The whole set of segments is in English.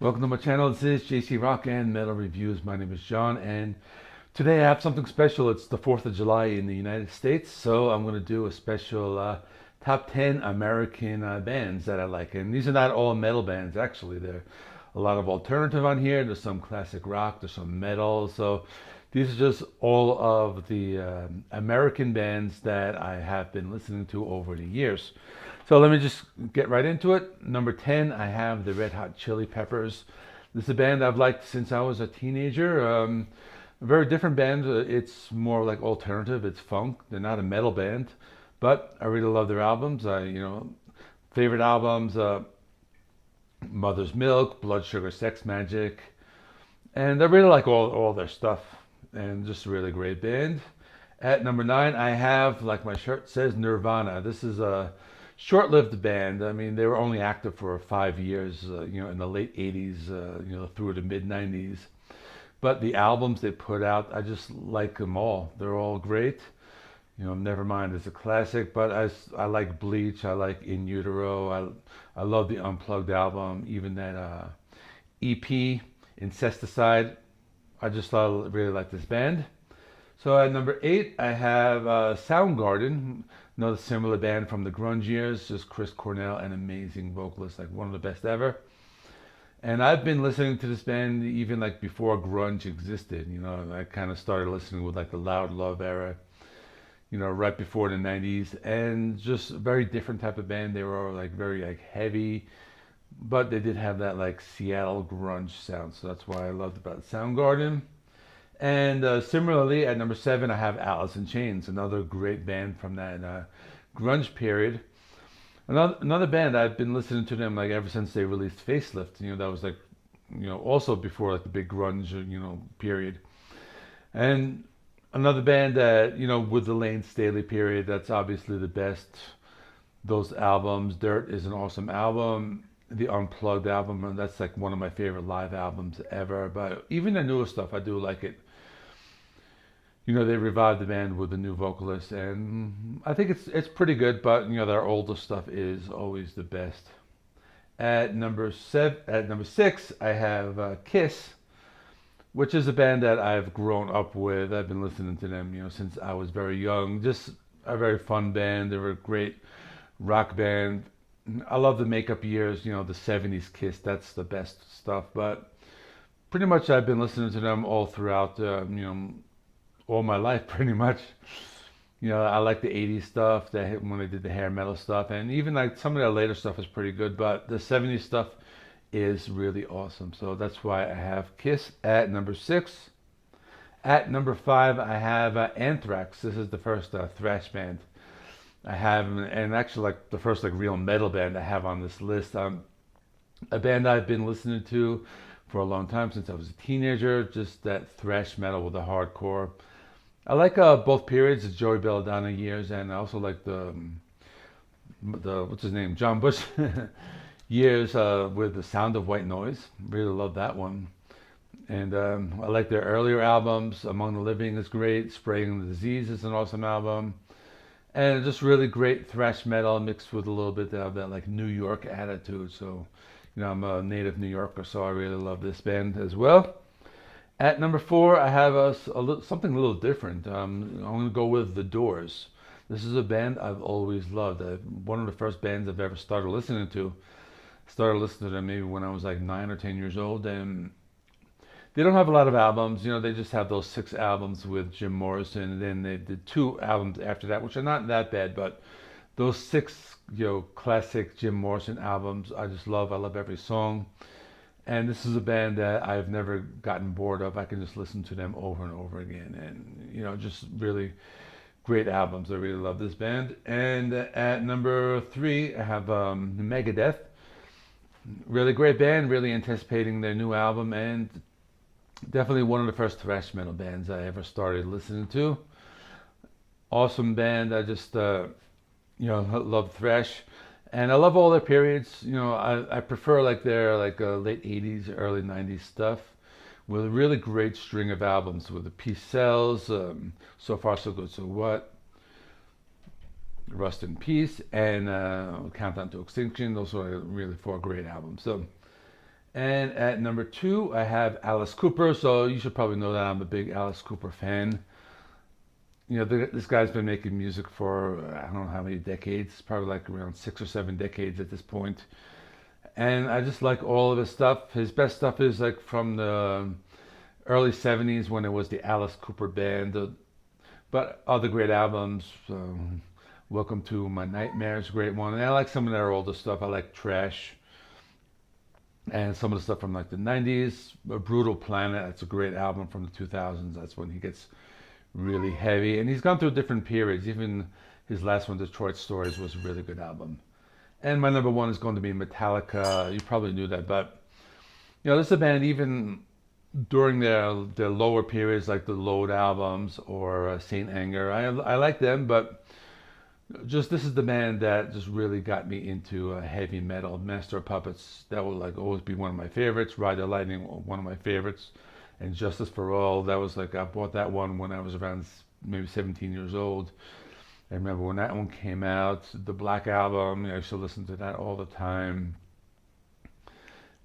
Welcome to my channel. This is JC Rock and Metal Reviews. My name is John, and today I have something special. It's the 4th of July in the United States, so I'm going to do a special top 10 American bands that I like. And these are not all metal bands, actually. There are a lot of alternative on here. There's some classic rock, there's some metal. So these are just all of the American bands that I have been listening to over the years. So let me just get right into it. Number 10, I have the Red Hot Chili Peppers. This is a band I've liked since I was a teenager. A very different band. It's more like alternative. It's funk. They're not a metal band, but I really love their albums. Favorite albums: Mother's Milk, Blood Sugar Sex Magic, and I really like all their stuff. And just a really great band. At number 9, I have, like my shirt says, Nirvana. This is a short-lived band. I mean, they were only active for 5 years, in the late 80s, through the mid-90s. But the albums they put out, I just like them all. They're all great. Nevermind is a classic, but I like Bleach. I like In Utero. I love the Unplugged album, even that EP, Incesticide. I just really like this band. So at number 8, I have Soundgarden, another similar band from the grunge years, just Chris Cornell, an amazing vocalist, like one of the best ever. And I've been listening to this band even like before grunge existed. I kind of started listening with like the Loud Love era, right before the 90s, and just a very different type of band. They were like very like heavy, but they did have that like Seattle grunge sound, so that's why I loved about Soundgarden. And similarly, at number 7, I have Alice in Chains, another great band from that grunge period. Another band, I've been listening to them like ever since they released Facelift. That was like, also before like the big grunge, period. And another band that, with the Lane Staley period, that's obviously the best. Those albums, Dirt is an awesome album. The Unplugged album, and that's like one of my favorite live albums ever. But even the newer stuff, I do like it. They revived the band with a new vocalist, and I think it's pretty good. But their older stuff is always the best. At number 6, I have Kiss, which is a band that I've grown up with. I've been listening to them, since I was very young. Just a very fun band. They were a great rock band. I love the makeup years, the 70s Kiss, that's the best stuff. But pretty much I've been listening to them all throughout, all my life, pretty much. I like the 80s stuff, when they did the hair metal stuff, and even like some of their later stuff is pretty good, but the 70s stuff is really awesome. So that's why I have Kiss at number 6. At number 5, I have Anthrax. This is the first thrash band I have, and actually like the first like real metal band I have on this list. A band I've been listening to for a long time, since I was a teenager, just that thrash metal with the hardcore. I like both periods, the Joey Belladonna years, and I also like the what's his name, John Bush years with the Sound of White Noise. Really love that one. And I like their earlier albums. Among the Living is great. Spraying the Disease is an awesome album. And just really great thrash metal mixed with a little bit of that like New York attitude. So, I'm a native New Yorker, so I really love this band as well. At number 4, I have something a little different. I'm going to go with The Doors. This is a band I've always loved. One of the first bands I've ever started listening to. Started listening to them maybe when I was like 9 or 10 years old, and they don't have a lot of albums. They just have those 6 albums with Jim Morrison, and then they did 2 albums after that, which are not that bad, but those 6, classic Jim Morrison albums, I just love. I love every song. And this is a band that I've never gotten bored of. I can just listen to them over and over again, and, just really great albums. I really love this band. And at number 3, I have Megadeth. Really great band, really anticipating their new album, and definitely one of the first thrash metal bands I ever started listening to. Awesome band. I just, love thrash. And I love all their periods. I prefer like their late 80s, early 90s stuff with a really great string of albums with the Peace Sells, So Far So Good So What, Rust in Peace, and Countdown to Extinction. Those are really 4 great albums. So And at number 2, I have Alice Cooper. So you should probably know that I'm a big Alice Cooper fan. You know, this guy's been making music for I don't know how many decades, probably like around 6 or 7 decades at this point. And I just like all of his stuff. His best stuff is like from the early 70s when it was the Alice Cooper Band. But other great albums, Welcome to My Nightmare is a great one. And I like some of their older stuff. I like Trash. And some of the stuff from like the 90s. A Brutal Planet, that's a great album from the 2000s. That's when he gets really heavy. And he's gone through different periods. Even his last one, Detroit Stories, was a really good album. And my number 1 is going to be Metallica. You probably knew that. But, you know, this is a band even during their lower periods, like the Load albums or Saint Anger. I like them, but just this is the band that just really got me into heavy metal. Master of Puppets, that will like always be one of my favorites. Ride the Lightning, one of my favorites. And Justice for All, that was like, I bought that one when I was around maybe 17 years old. I remember when that one came out, the Black Album, I used to listen to that all the time.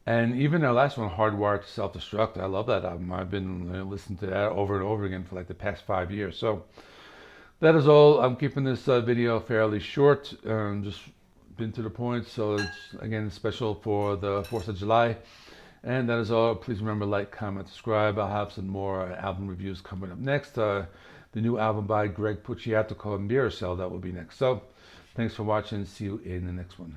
And even their last one, Hardwired to Self-Destruct, I love that album. I've been listening to that over and over again for like the past 5 years. So that is all. I'm keeping this video fairly short, just been to the point. So it's, again, special for the 4th of July. And that is all. Please remember, like, comment, subscribe. I'll have some more album reviews coming up next. The new album by Greg Puciato called Mirror Cell, that will be next. So thanks for watching. See you in the next one.